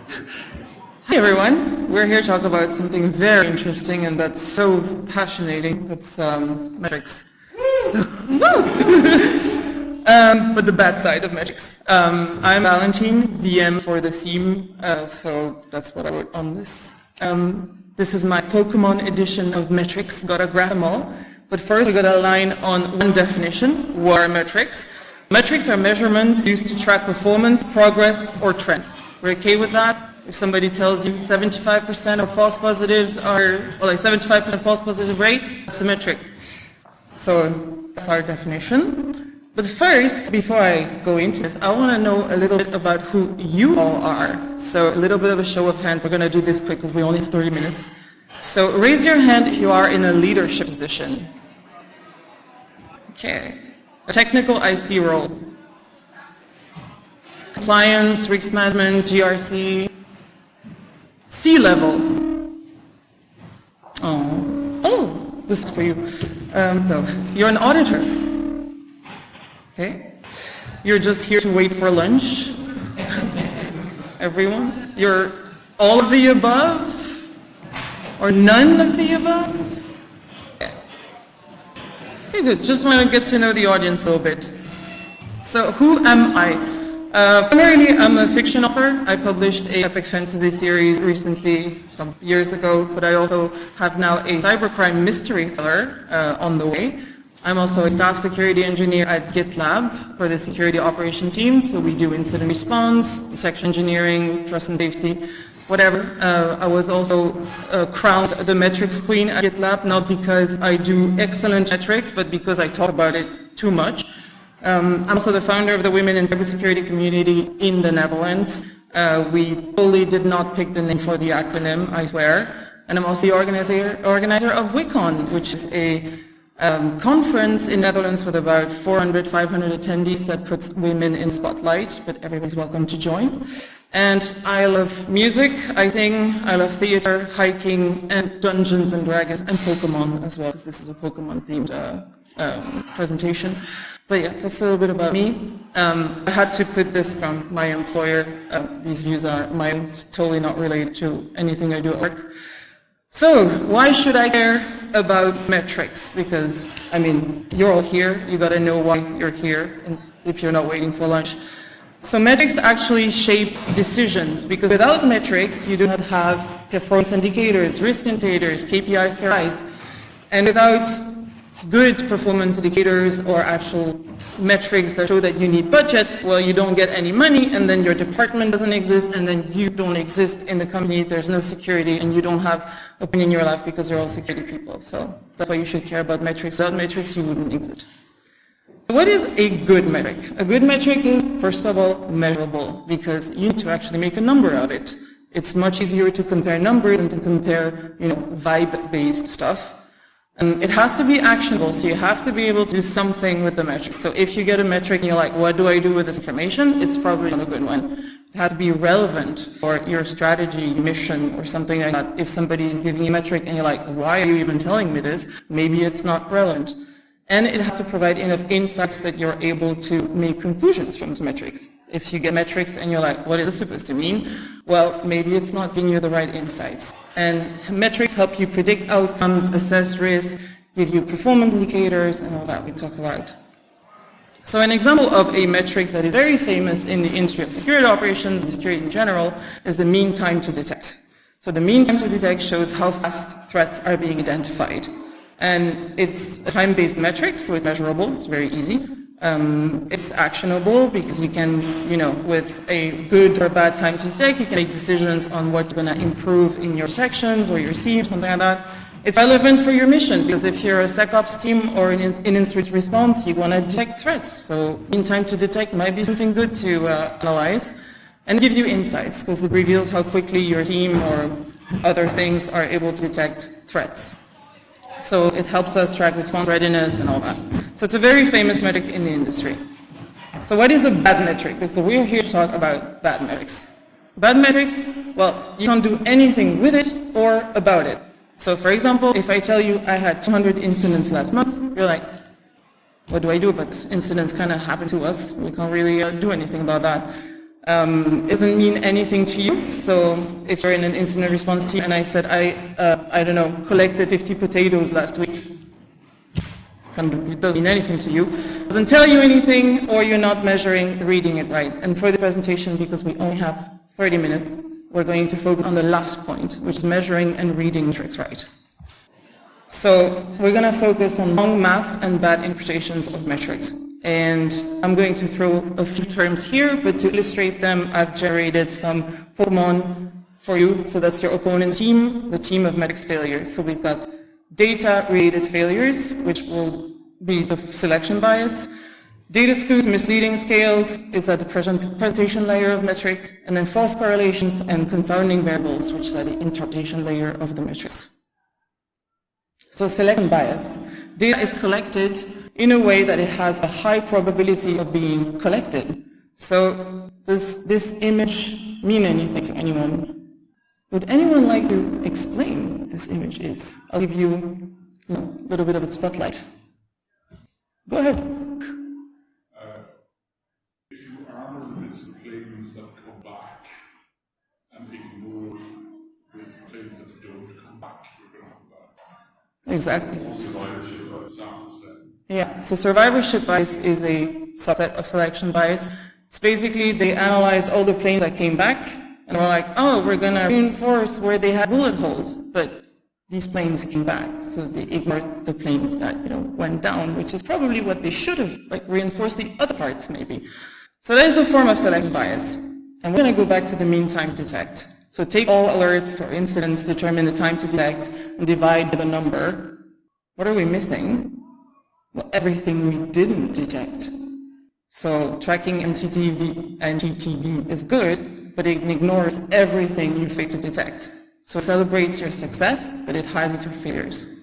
Hi everyone, we're here to talk about something very interesting and that's so passionating. That's metrics. But the bad side of metrics. I'm Valentine, VM for the theme, so that's what I wrote on this. This is my Pokemon edition of metrics, gotta grab them all. But first we gotta align on one definition. What are metrics? Metrics are measurements used to track performance, progress, or trends. We're okay with that? If somebody tells you 75% of false positives are, well, like 75% false positive rate, it's a metric. So that's our definition. But first, before I go into this, I want to know a little bit about who you all are. So a little bit of a show of hands. We're going to do this quick because we only have 30 minutes. So raise your hand if you are in a leadership position. Okay. A technical IC role. Compliance, risk management, GRC. C-level. Oh, this is for you. No, you're an auditor. Okay. You're just here to wait for lunch. Everyone. You're all of the above, or none of the above. Okay, good. Just want to get to know the audience a little bit. So, who am I? Primarily, I'm a fiction author. I published a epic fantasy series recently, some years ago, but I also have now a cybercrime mystery thriller on the way. I'm also a staff security engineer at GitLab for the security operations team, so we do incident response, detection engineering, trust and safety, whatever. I was also crowned the metrics queen at GitLab, not because I do excellent metrics, but because I talk about it too much. I'm also the founder of the Women in Cybersecurity community in the Netherlands. We totally did not pick the name for the acronym, I swear. And I'm also the organizer of WICON, which is a conference in Netherlands with about 400, 500 attendees that puts women in spotlight, but everybody's welcome to join. And I love music, I sing, I love theater, hiking, and Dungeons and Dragons, and Pokemon as well, because this is a Pokemon-themed presentation. But yeah, that's a little bit about me. I had to put this from my employer. These views are mine, totally not related to anything I do at work. So, why should I care about metrics? Because, I mean, you're all here, you gotta know why you're here, and if you're not waiting for lunch. So metrics actually shape decisions, because without metrics, you do not have performance indicators, risk indicators, KPIs, KRIs, and without good performance indicators or actual metrics that show that you need budget, well, you don't get any money, and then your department doesn't exist, and then you don't exist in the company, there's no security, and you don't have opinion in your life because you're all security people. So that's why you should care about metrics. Without metrics, you wouldn't exist. So what is a good metric? A good metric is, first of all, measurable, because you need to actually make a number of it. It's much easier to compare numbers than to compare, vibe-based stuff. And it has to be actionable, so you have to be able to do something with the metric. So if you get a metric and you're like, what do I do with this information? It's probably not a good one. It has to be relevant for your strategy, mission, or something like that. If somebody is giving you a metric and you're like, why are you even telling me this? Maybe it's not relevant. And it has to provide enough insights that you're able to make conclusions from those metrics. If you get metrics and you're like, what is this supposed to mean? Well, maybe it's not giving you the right insights. And metrics help you predict outcomes, assess risk, give you performance indicators, and all that we talked about. So an example of a metric that is very famous in the industry of security operations and security in general is the mean time to detect. So the mean time to detect shows how fast threats are being identified. And it's a time-based metric, so it's measurable, it's very easy. It's actionable because you can, with a good or bad time to detect, you can make decisions on what you're going to improve in your sections or your SIEM, something like that. It's relevant for your mission because if you're a SecOps team or in incident response, you want to detect threats. So mean time to detect might be something good to analyze and give you insights because it reveals how quickly your team or other things are able to detect threats. So it helps us track response readiness and all that. So it's a very famous metric in the industry. So what is a bad metric? So we're here to talk about bad metrics. Bad metrics, well, you can't do anything with it or about it. So for example, if I tell you I had 200 incidents last month, you're like, what do I do about this? Incidents kind of happen to us. We can't really do anything about that. doesn't mean anything to you. So if you're in an incident response team and I said, I don't know, collected 50 potatoes last week, it doesn't mean anything to you. It doesn't tell you anything, or you're not reading it right. And for this presentation, because we only have 30 minutes, we're going to focus on the last point, which is measuring and reading metrics right. So we're going to focus on wrong math and bad interpretations of metrics. And I'm going to throw a few terms here, but to illustrate them, I've generated some Pokemon for you. So that's your opponent's team, the team of metrics failures. So we've got data-related failures, which will be the selection bias. Data skews, misleading scales is at the presentation layer of metrics, and then false correlations and confounding variables, which is at the interpretation layer of the metrics. So selection bias. Data is collected in a way that it has a high probability of being collected. So does this image mean anything to anyone? Would anyone like to explain what this image is? I'll give you a little bit of a spotlight. Go ahead. If you armor limits the planes that come back and ignore the planes that don't come back, you're going to have that. Exactly. Survivorship bias samples then. Yeah, so survivorship bias is a subset of selection bias. It's basically they analyze all the planes that came back, and we're like, oh, we're going to reinforce where they had bullet holes, but these planes came back, so they ignored the planes that went down, which is probably what they should have, reinforced the other parts maybe. So that is a form of selection bias. And we're going to go back to the mean time to detect. So take all alerts or incidents, determine the time to detect, and divide by the number. What are we missing? Well, everything we didn't detect. So tracking MTTD is good, but it ignores everything you failed to detect. So it celebrates your success, but it hides your failures.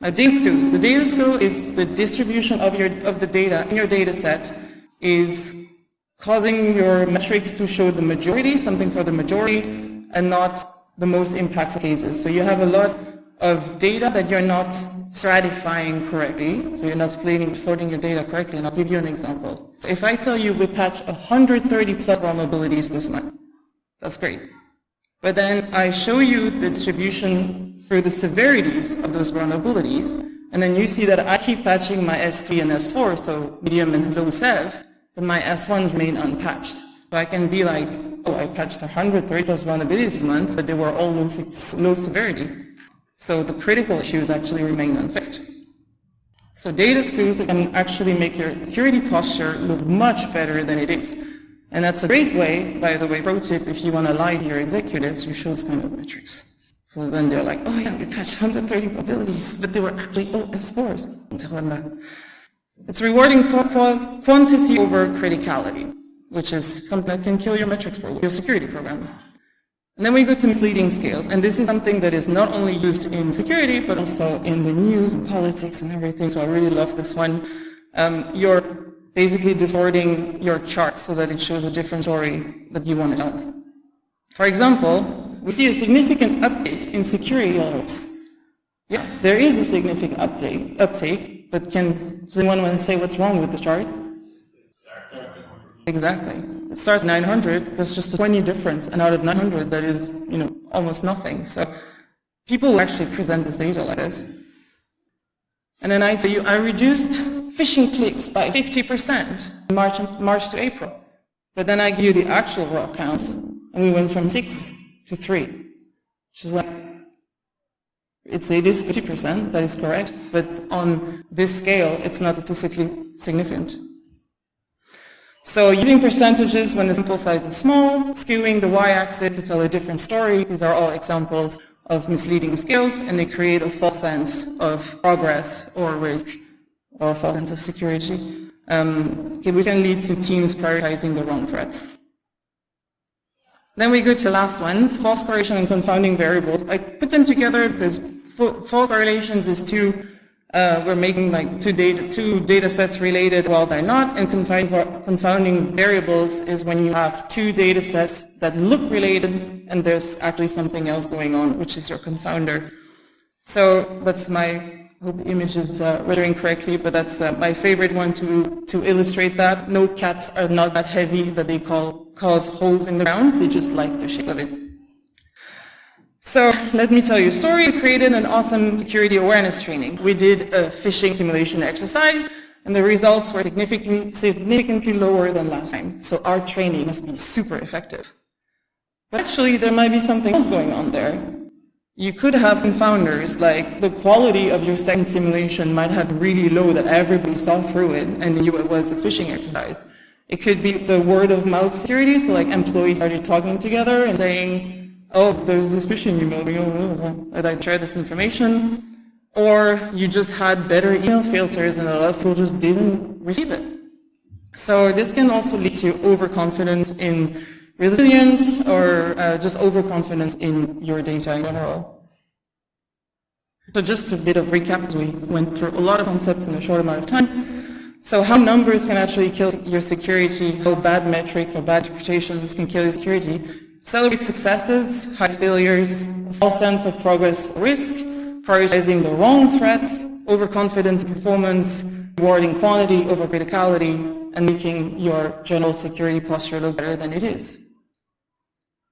Now, data skews. The data skew is the distribution of the data in your data set is causing your metrics to show the majority, something for the majority, and not the most impactful cases. So you have a lot of data that you're not stratifying correctly, so you're not sorting your data correctly, and I'll give you an example. So if I tell you we patched 130 plus vulnerabilities this month, that's great. But then I show you the distribution through the severities of those vulnerabilities, and then you see that I keep patching my S3 and S4, so medium and low sev, but my S1s remain unpatched. So I can be like, oh, I patched 130 plus vulnerabilities a month, but they were all low severity. So the critical issues actually remain unfixed. So data skews can actually make your security posture look much better than it is. And that's a great way, by the way, pro tip, if you want to lie to your executives, you show this kind of metrics. So then they're like, oh yeah, we patched 130 vulnerabilities, but they were actually all S4s. Don't tell them that. It's rewarding quantity over criticality, which is something that can kill your metrics your security program. And then we go to misleading scales, and this is something that is not only used in security, but also in the news and politics and everything, so I really love this one. You're basically distorting your chart so that it shows a different story that you want to tell. For example, we see a significant uptake in security alerts. Yeah, there is a significant uptake, but does anyone want to say what's wrong with the chart? Exactly. It starts at 900, there's just a 20 difference, and out of 900, that is, almost nothing. So people will actually present this data like this. And then I tell you, I reduced phishing clicks by 50% March to April. But then I give you the actual raw counts, and we went from 6 to 3, which is like, it is 50%, that is correct, but on this scale, it's not statistically significant. So using percentages when the sample size is small, skewing the y-axis to tell a different story, these are all examples of misleading scales, and they create a false sense of progress or risk, or a false sense of security, which can lead to teams prioritizing the wrong threats. Then we go to the last ones, false correlation and confounding variables. I put them together because false correlations is we're making like two data sets related while they're not, and confounding variables is when you have two data sets that look related and there's actually something else going on, which is your confounder. So that's my I hope the image is rendering correctly, but that's my favorite one to illustrate that. No, cats are not that heavy that they cause holes in the ground. They just like the shape of it. So let me tell you a story. We created an awesome security awareness training. We did a phishing simulation exercise, and the results were significantly lower than last time. So our training must be super effective. But actually, there might be something else going on there. You could have confounders, like the quality of your second simulation might have been really low that everybody saw through it and knew it was a phishing exercise. It could be the word of mouth security, so like employees started talking together and saying, oh, there's this phishing email, I'd like to share this information. Or you just had better email filters and a lot of people just didn't receive it. So this can also lead to overconfidence in resilience or just overconfidence in your data in general. So just a bit of recap, as we went through a lot of concepts in a short amount of time. So how numbers can actually kill your security, how bad metrics or bad interpretations can kill your security. Celebrate successes, hide failures, false sense of progress or risk, prioritizing the wrong threats, overconfidence in performance, rewarding quantity over criticality, and making your general security posture look better than it is.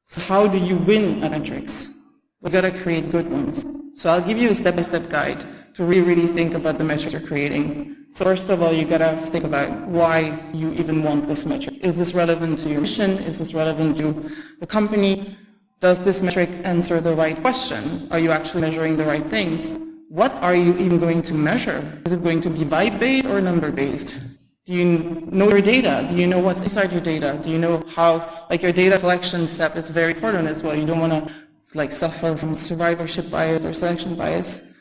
So how do you win at metrics? We've got to create good ones. So I'll give you a step-by-step guide to really think about the metrics you're creating. So first of all, you got to think about why you even want this metric. Is this relevant to your mission? Is this relevant to the company? Does this metric answer the right question? Are you actually measuring the right things? What are you even going to measure? Is it going to be vibe-based or number-based? Do you know your data? Do you know what's inside your data? Do you know how, like your data collection step is very important as well. You don't want to like suffer from survivorship bias or selection bias.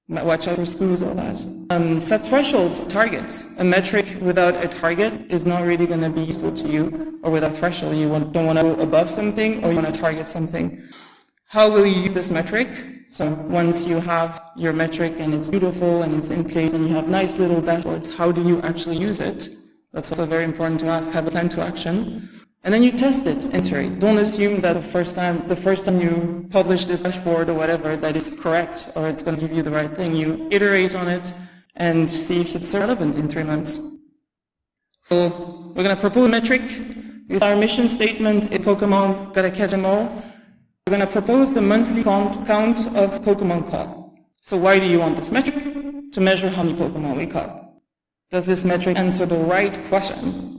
Watch out for schools, all that. Set thresholds, targets. A metric without a target is not really going to be useful to you, or without a threshold. You don't want to go above something, or you want to target something. How will you use this metric? So once you have your metric and it's beautiful and it's in place and you have nice little dashboards, how do you actually use it? That's also very important to ask. Have a plan to action. And then you test it, iterate. Don't assume that the first time you publish this dashboard or whatever, that is correct or it's going to give you the right thing. You iterate on it and see if it's relevant in 3 months. So we're going to propose a metric. With our mission statement is Pokemon, gotta catch them all. We're going to propose the monthly count of Pokemon caught. So why do you want this metric? To measure how many Pokemon we caught. Does this metric answer the right question?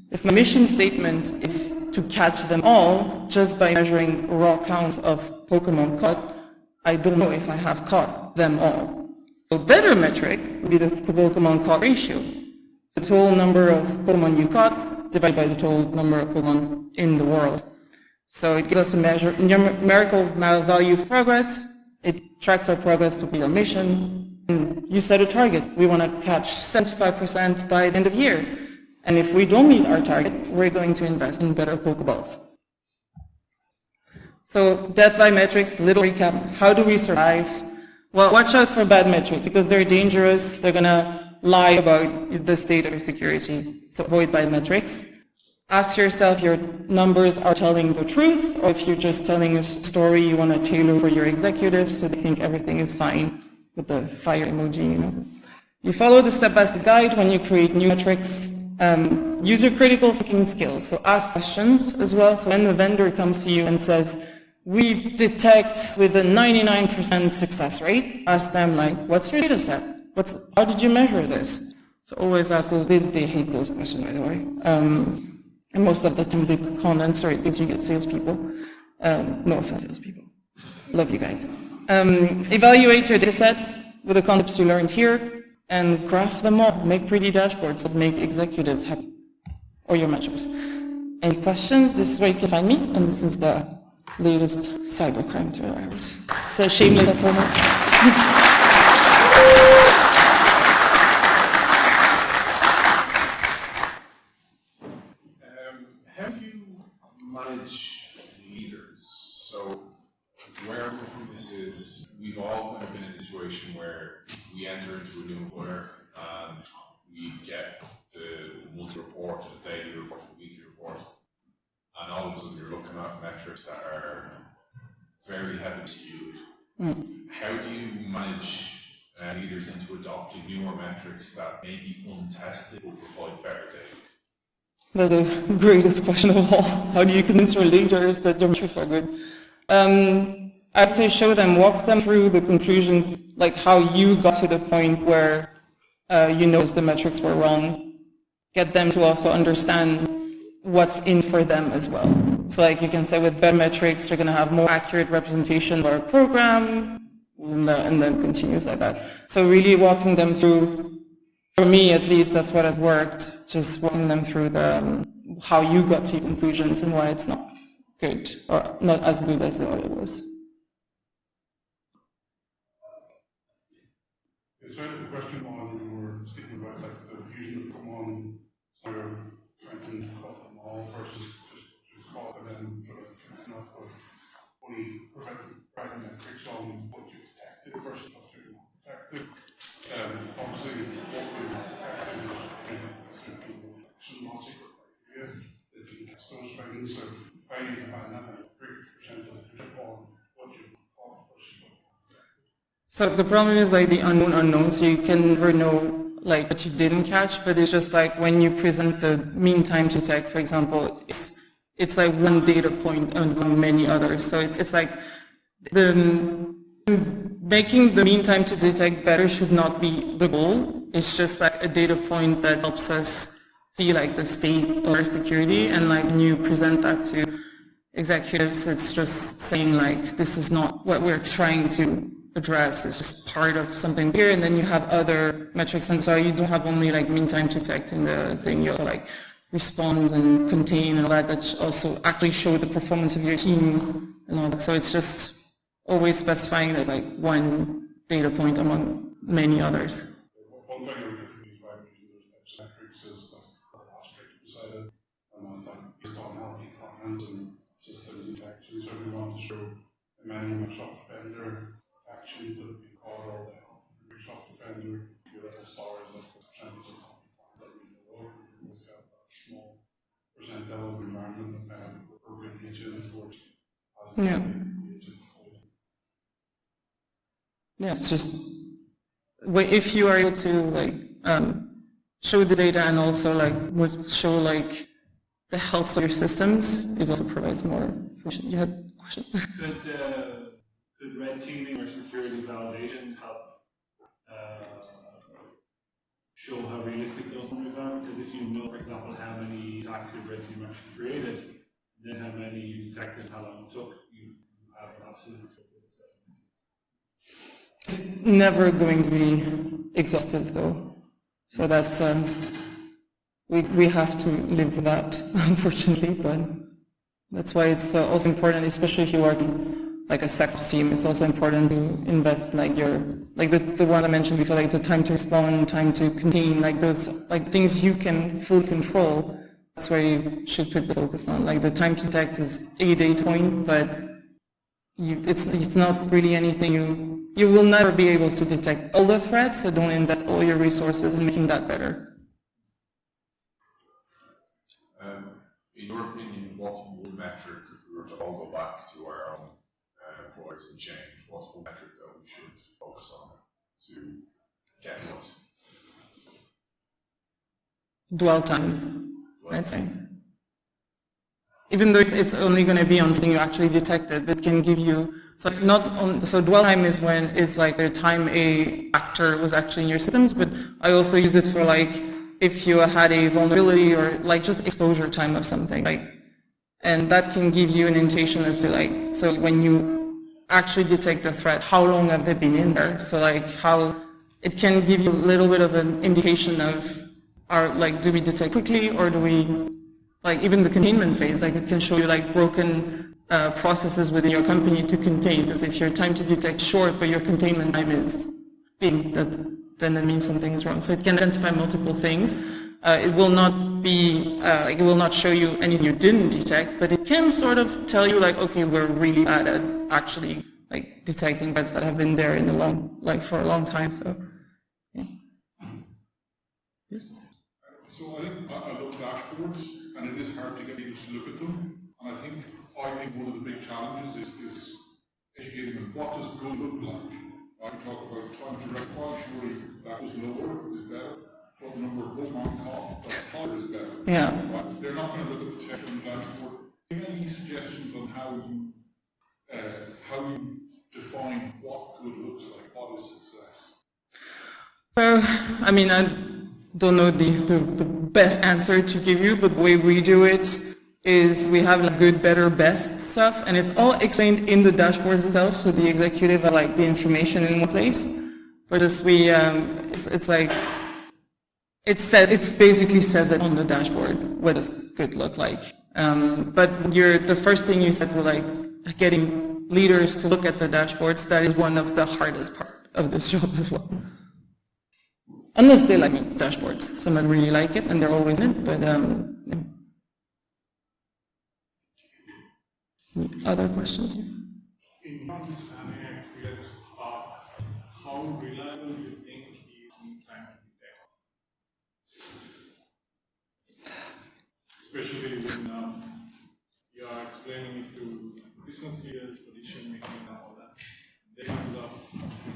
If my mission statement is to catch them all just by measuring raw counts of Pokemon caught, I don't know if I have caught them all. So a better metric would be the Pokemon caught ratio. The total number of Pokemon you caught divided by the total number of Pokemon in the world. So it gives us a numerical value of progress. It tracks our progress to complete our mission. And you set a target. We want to catch 75% by the end of the year. And if we don't meet our target, we're going to invest in better Pokeballs. So death by metrics, little recap. How do we survive? Well, watch out for bad metrics because they're dangerous. They're going to lie about the state of your security. So avoid bad metrics. Ask yourself if your numbers are telling the truth or if you're just telling a story you want to tailor for your executives so they think everything is fine with the fire emoji, You follow the step-by-step guide when you create new metrics. Use your critical thinking skills. So ask questions as well. So when the vendor comes to you and says, we detect with a 99% success rate, ask them like, what's your data set? How did you measure this? So always ask those. They hate those questions, by the way. And most of the time they can't answer it because you get salespeople. No offense, salespeople. Love you guys. Evaluate your data set with the concepts you learned here and graph them all. Make pretty dashboards that make executives happy. Or your managers. Any questions? This is where you can find me, and this is the latest cybercrime thriller I wrote. So shameless promo. How do you manage leaders? So where I'm from this is we've all kind of been in a situation where we enter into a new employer and we get the monthly report, the daily report, the weekly report, and all of a sudden you're looking at metrics that are very heavily skewed. How do you manage leaders into adopting newer metrics that may be untested will provide better data? That's the greatest question of all. How do you convince your leaders that your metrics are good? I'd say show them, walk them through the conclusions, like how you got to the point where you noticed the metrics were wrong. Get them to also understand what's in for them as well. So like you can say with better metrics, you're going to have more accurate representation of our program, and then continues like that. So really walking them through, for me at least, that's what has worked, just walking them through the how you got to conclusions and why it's not good, or not as good as they thought it was. So I have a question on you were speaking about like the using of common sort of went and caught them all versus just caught and then sort of coming up with only providing metrics on what you've detected versus what you've not detected. Obviously what we've detected is action logic or criteria that you can catch those things. So how you define that and 30% of the on what you've caught versus what you've detected. So the problem is like the unknown, so you can never know like what you didn't catch, but it's just like when you present the mean time to detect, for example, it's like one data point among many others. So it's like making the mean time to detect better should not be the goal. It's just like a data point that helps us see like the state of our security, and like when you present that to executives, it's just saying like this is not what we're trying to address, it's just part of something here, and then you have other metrics, and so you don't have only like mean time to detect in the thing, you also like respond and contain and all that also actually show the performance of your team and all that. So it's just always specifying there's like one data point among many others. One thing I would typically find using those types of metrics is that's the last trick beside it, and that's like based on healthy clients and systems and actions. So we want to show many Microsoft Defender actions that have been called all the Microsoft Defender, you have the stars, like the percentage of clients that we know of. We always got that small percentile of the environment that we're engaging towards as Yeah. engaging. Yeah, it's just if you are able to like show the data and also like would show like the health of your systems, it also provides more information. You had a question? Could red teaming or security validation help show how realistic those numbers are? Because if you know, for example, how many attacks your red team actually created, then how many you detected, how long it took, you have an absolute. It's never going to be exhaustive though. So that's, we have to live with that, unfortunately, but that's why it's also important, especially if you work in like a SecOps team, it's also important to invest like the one I mentioned before, like the time to respond, time to contain, like those like things you can fully control. That's where you should put the focus on. Like the time to detect is a data point, but it's not really anything you will never be able to detect all the threats, so don't invest all your resources in making that better. In your opinion, what's one metric, if we were to all go back to our own employers and change, what's one metric that we should focus on to get what? Dwell time, I'd say. Even though it's only going to be on something you actually detected, but it can give you, so dwell time is like the time a actor was actually in your systems, but I also use it for like if you had a vulnerability or like just exposure time of something, like, and that can give you an indication as to like, so when you actually detect a threat, how long have they been in there? So like how, it can give you a little bit of an indication of, do we detect quickly or do we, like even the containment phase, like it can show you like broken processes within your company to contain, because if your time to detect short but your containment time is big, then it means something is wrong. So it can identify multiple things. It will not be, it will not show you anything you didn't detect, but it can sort of tell you like, okay, we're really bad at actually like detecting threats that have been there for a long time. So, yeah. Yes. So I think I love dashboards, and it is hard to get people to look at them. And I think one of the big challenges is educating them. What does good look like? I talk about time to rectify, surely that was lower is better, but the number of bookmark that's higher is better. Yeah. But they're not going to look at the text on the dashboard. Do you have any suggestions on how you define what good looks like? What is success? So, I mean, I don't know the best answer to give you, but the way we do it is we have like good, better, best stuff, and it's all explained in the dashboard itself, so the executive have like the information in one place. But just it's like, it's basically says it on the dashboard, what does good look like. But the first thing you said was like getting leaders to look at the dashboards. That is one of the hardest part of this job as well. Unless they like dashboards. Some really like it and they're always in it, but yeah. Other questions? In your understanding and experience, how reliable do you think is mean time to detect? Especially when you are explaining it to business leaders, position making, and all that. They comes up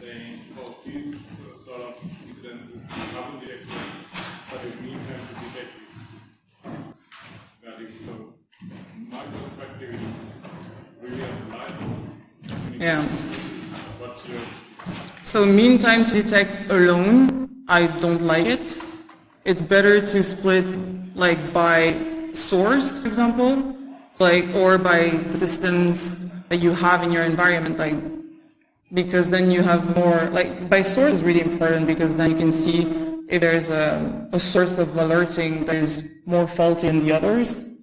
saying, oh, these sort of incidences haven't detected, but the mean time to detect is valid. So my perspective is really unreliable. Yeah. What's your... So mean time to detect alone, I don't like it. It's better to split like by source, for example, like, or by the systems that you have in your environment, like, because then you have more, like, by source is really important because then you can see if there's a source of alerting that is more faulty than the others.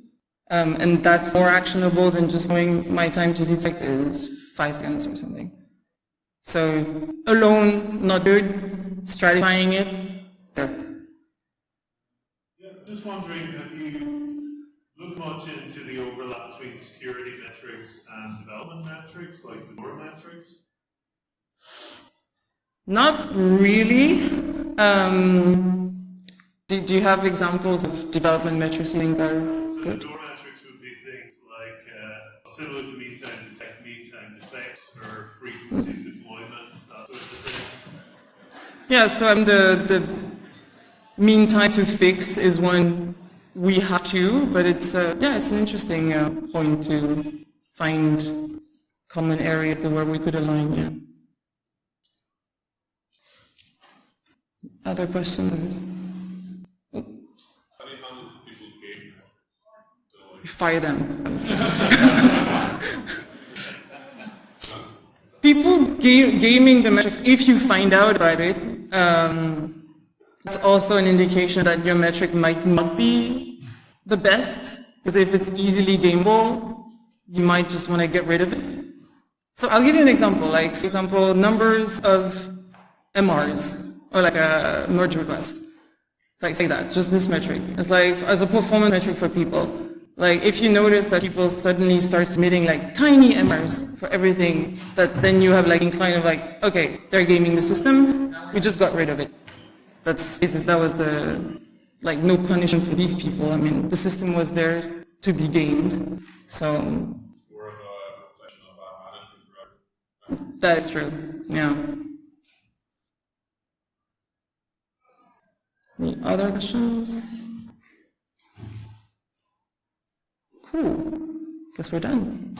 And that's more actionable than just knowing my time to detect is 5 seconds or something. So alone, not good. Stratifying it, yeah. Yeah, just wondering, have you looked much into the overlap between security metrics and development metrics, like the core metrics? Not really. Do you have examples of development metrics you think are So good? the core metrics would be things like similar to mean time detect, mean time defects, or frequency of deployment, that sort of thing. Yeah, so the mean time to fix is one we have too, but it's it's an interesting point to find common areas where we could align. Yeah. Other questions? Fire them. People gaming the metrics, if you find out about it, it's also an indication that your metric might not be the best, because if it's easily gameable, you might just want to get rid of it. So I'll give you an example, like, for example, numbers of MRs, or like a merge request. It's like, say that, just this metric. It's like, as a performance metric for people. Like, if you notice that people suddenly start submitting like tiny MRs for everything, that then you have like inclined of like, okay, they're gaming the system, we just got rid of it. That was the, like, no punishment for these people. I mean, the system was theirs to be gamed. So, More of a reflection of management, that is true, yeah. Any other questions? Cool. Guess we're done.